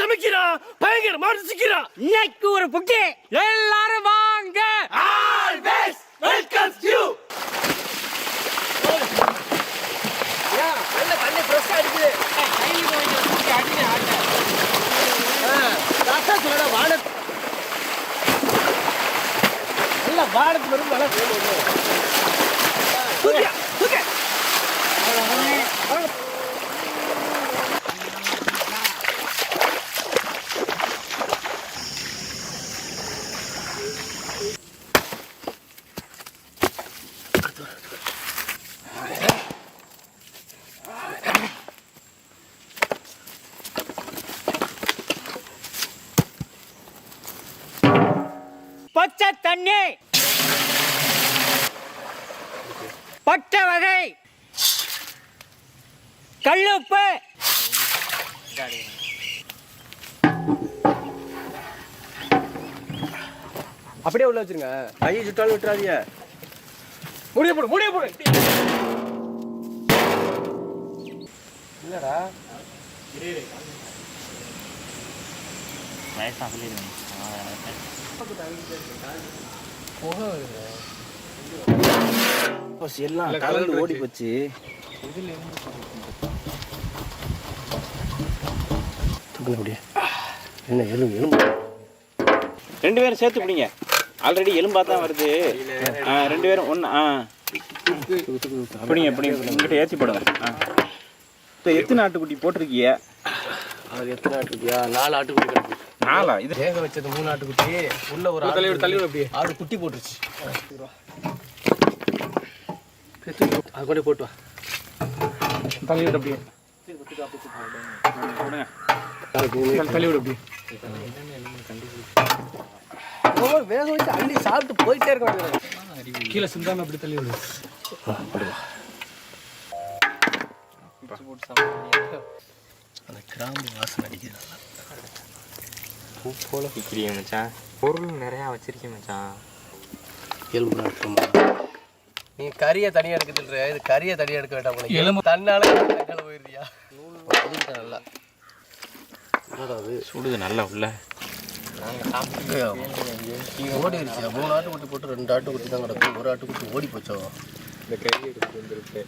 சமைக்கிறான் பயங்கரமா ருசிக்கிறான். இன்னைக்கு ஒரு புட்டி எல்லாரும் வாங்க. வாடகை வரும் பச்சை தண்ணி பட்டை வகை கல்லுப்பு அப்படியே உள்ள வச்சிருங்க. கையை சுட்டாலும் விட்டுறாதீங்க. முடிய போடு இல்லடா வயசா சொல்லிடுவேன். எல்லாம் கலந்து ஓடி போச்சு. என்ன எலும்பு ரெண்டு பேரும் சேர்த்து பிடிங்க. ஆல்ரெடி எலும்பா தான் வருது. ரெண்டு பேரும் ஒன்று பிடிங்க உங்ககிட்ட ஏற்றி போடுங்க. இப்போ எத்தனை ஆட்டுக்குட்டி போட்டிருக்கீங்க? அது எத்தனை ஆட்டுக்குட்டியா? 4 ஆட்டுக்குட்டி கிடக்கு. 4 இது வேக வச்சது 3 ஆட்டுக்குட்டி. உள்ள ஒரு தள்ளி அப்படியே 6 குட்டி போட்டுருச்சு. அது கொண்டு போட்டு வா. தள்ளி விடு அப்படியே. தள்ளி விடு அப்படியே. வேக வச்சு அள்ளி சாப்பிட்டு போயிட்டே இருக்க. கீழே சிந்தாம அப்படி தள்ளி விடு. அந்த கிராம்பு வாசனை அடிக்குது. பூ போல விற்கிறீங்க மச்சான். பொருள் நிறையா வச்சிருக்கேன் மச்சான். எலும்பு நாட்டுமா நீ கறியை தனியாக எடுக்குதுன்ற இது கறியை தனியாக எடுக்க வேண்டாம் போல. எலும்பு தன்னால போயிருந்தியா? நல்லா சுடுது நல்லா உள்ள. ஓடிடுச்சு. 3 ஆட்டுக்குட்டி போட்டு 2 ஆட்டுக்குட்டி தான் கிடக்கும். ஒரு ஆட்டுக்குட்டி ஓடி போச்சோ. இந்த கறி எடுத்து வந்துருக்கு.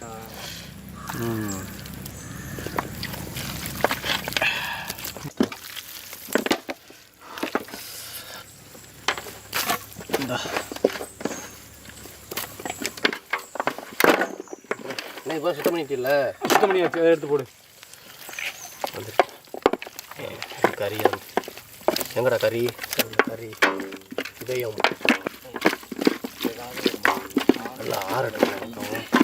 இப்போ சுத்தம் பண்ணிட்டில்ல? சுத்தம் பண்ணி எடுத்து போடு. கறி எங்கடா கறி? கறி இதயம் நல்லா ஆறட்டும்.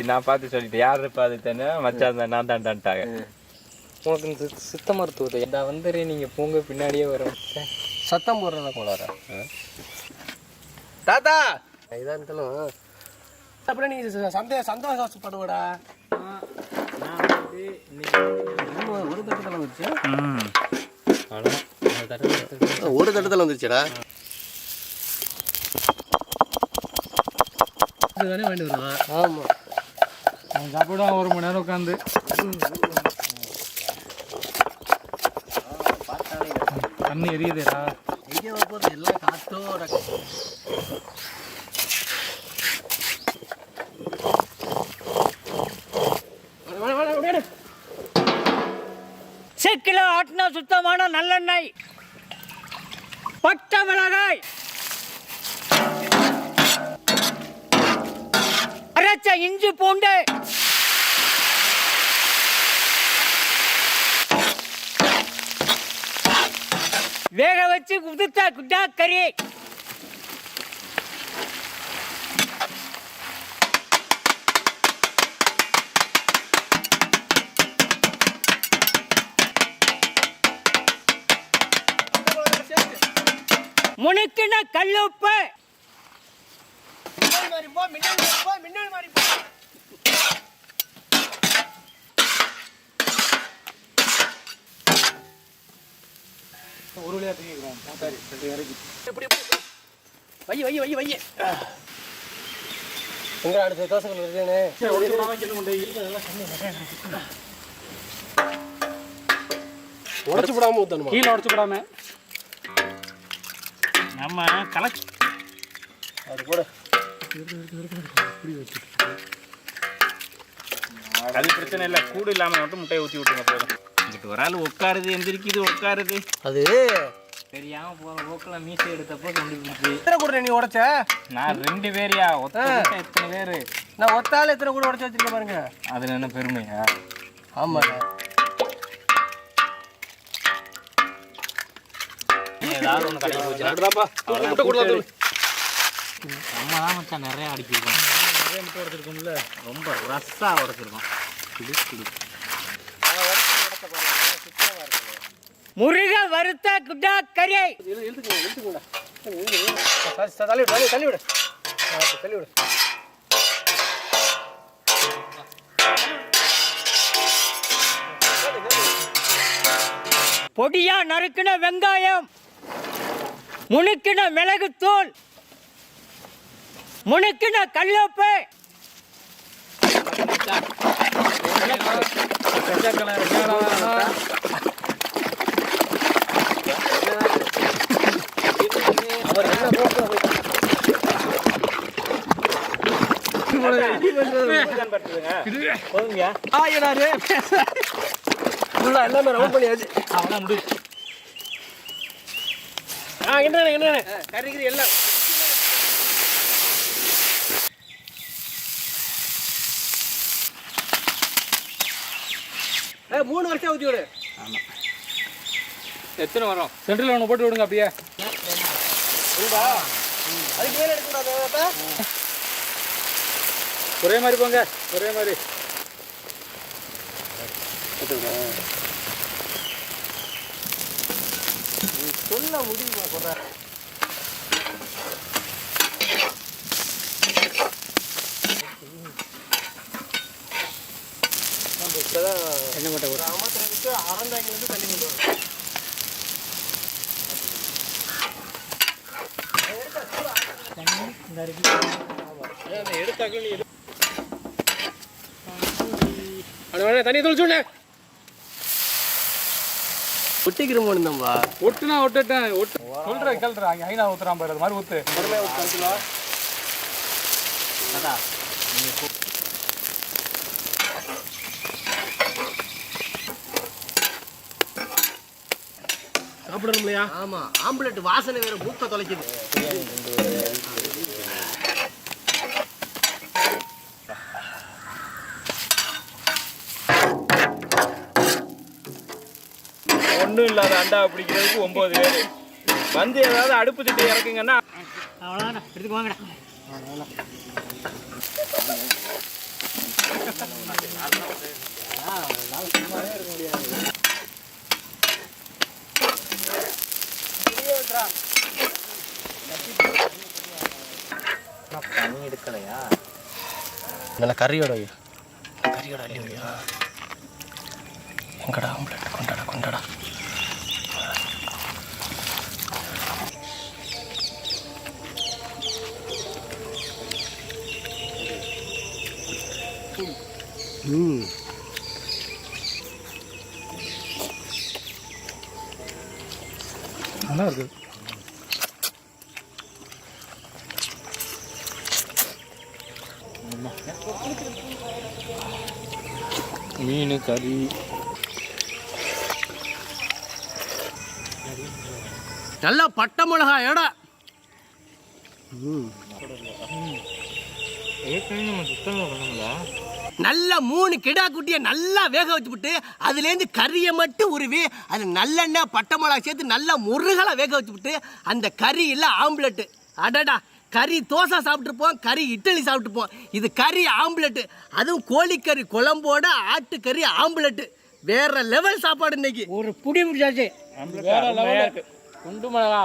நான் பார்த்து சொல்லிட்டேன். யார் பார்த்துட்டேன்னு மச்சான் நான் தான்ட்டாங்க. உங்களுக்கு சித்த மருத்துவத்தை நான் வந்துடுறேன். நீங்கள் போங்க பின்னாடியே வரும். சத்தம் போடுறதா போலாரா தாத்தா? இதாக இருந்தாலும் அப்படியே நீ சந்தோஷப்படுவடா. ஒரு தட்டத்தில் வந்துருச்சு. ஒரு தட்டத்தில் வந்துருச்சுடா. அதுதானே வேண்டி வருவா. ஆமாம் அவன் சாப்பிடுவான் 1 மணி நேரம் உட்காந்து. தண்ணி எரியுதுடா. எங்கே போகிறது எல்லாம் காத்தோட. கிலோ ஆட்டினா சுத்தமான நல்லெண்ணெய், பட்டை மிளகாய், அரைச்ச இஞ்சி பூண்டு, வேக வச்சு உதுத்த குட்டா கறி, முனுக்கின கல்லுப்பு, ஒரு வழியா தூக்கிக்கிறோம். வைய வைய வைய வைய எங்க அடுத்த தோசைகள் வருதுன்னு உடச்சு விடாம ஊற்றணுமா? கீழே உடச்சு விடாம நம்ம கலக்கு அது கூட அது பிரச்சனை இல்லை. கூடு இல்லாமல் மட்டும் முட்டையை ஊற்றி விட்டுங்க போதும். இங்கிட்டு ஒரு ஆள் உட்காருது, எந்திரிக்குது, உட்காருது. அது தெரியாம போற போக்கில் மீசை எடுத்தப்போ கண்டுபிடிச்சு. எத்தனை கூட நீ உடைச்ச? நான் 2 பேரையா ஒத்த எத்தனை பேர்? நான் ஒத்தால எத்தனை கூட உடைச்சு வச்சிருக்கேன் பாருங்க. அதில் என்ன பெருமையா? ஆமாங்க. ஏதாவது ஒன்று கடைக்கு போச்சுன்னா நம்ம தான் மச்சான் நிறைய அடிச்சிருக்கோம். நிறைய முட்டை உடச்சிருக்கோம்ல, ரொம்ப ரஸ்ஸாக உடச்சிருக்கோம். முருக வறுத்த குட்டா கறி. தள்ளி விடு தள்ளி விடு தள்ளி விடு. பொடியா நறுக்கின வெங்காயம், முணுக்கின மிளகுத்தூள், முணுக்கின கல்லுப்பு, எல்லாமே ரவுண்ட் பண்ணியாச்சு. அவெல்லாம் முடி என்ன கறிக்கிறி எல்லாம் 3 வருஷம் ஊற்றி விடு. ஆமாம். எத்தனை வரும்? சென்ட்ரல் ஒன்று போட்டு விடுங்க அப்படியே. அதுக்கு மேலே எடுக்கக்கூடாது. ஒரே மாதிரி போங்க, ஒரே மாதிரி. சொல்ல முடியுமா சொல்ற? என்ன மட்டும் ஒரு அமர்த்துறதுக்கு அறந்தாங்க தண்ணி கொண்டு வரும். தண்ணி தொழிச்சுண்ணே ஒட்டிக்கிறோம் இருந்தோம்பா. ஒட்டுனா ஒட்டுட்டேன் ஒட்டு சொல்கிறேன் கேள்றேன். அங்கே ஐநா ஊற்றுறான் பாரு, அது மாதிரி ஊற்று. பொறுமையாக ஊற்றிக்கலாம். அதான் சாப்பிடணும் இல்லையா? ஆமா, ஆம்புலெட் வாசனை வேற மூக்க தொலைக்குது. ஒன்றும் இல்லாத அண்டா பிடிக்கிறதுக்கு 9 பேர் வந்து ஏதாவது அடுப்பு திட்டு இறக்குங்கன்னா அவ்வளோதான் எடுத்துக்கு வாங்கடா. தண்ணி எடுக்கலையா? நல்ல கறியோட கறியோட இல்லையா? எங்கடா ஆம்புலெட்? கொண்டாடா கொண்டாடா. நல்லா இருக்கு. மீன் கறி நல்லா பட்டை மிளகா எடா. நல்லா 3 கிடா குட்டியை நல்லா வேக வச்சுவிட்டு அதுலேருந்து கறியை மட்டும் உருவி அது நல்லெண்ணெய் பட்டை மிளகா சேர்த்து நல்லா முருகலை வேக வச்சுவிட்டு அந்த கறி இல்லை ஆம்லெட்டு. அடடா, கறி தோசை சாப்பிட்ருப்போம், கறி இட்லி சாப்பிட்டுப்போம். இது கறி ஆம்லெட்டு, அதுவும் கோழிக்கறி குழம்போட ஆட்டுக்கறி ஆம்லெட்டு. வேற லெவல் சாப்பாடு இன்னைக்கு. ஒரு புடி முடிச்சாச்சு. வேற லெவல். குண்டு மிளகா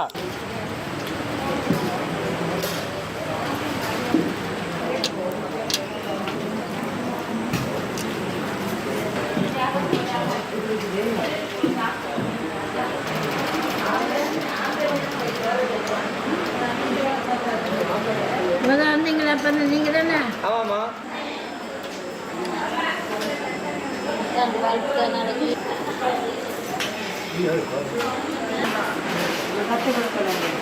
வந்தீங்களா? அப்போ நீங்கள் தானே? கற்றுக் கொடுக்கணும்.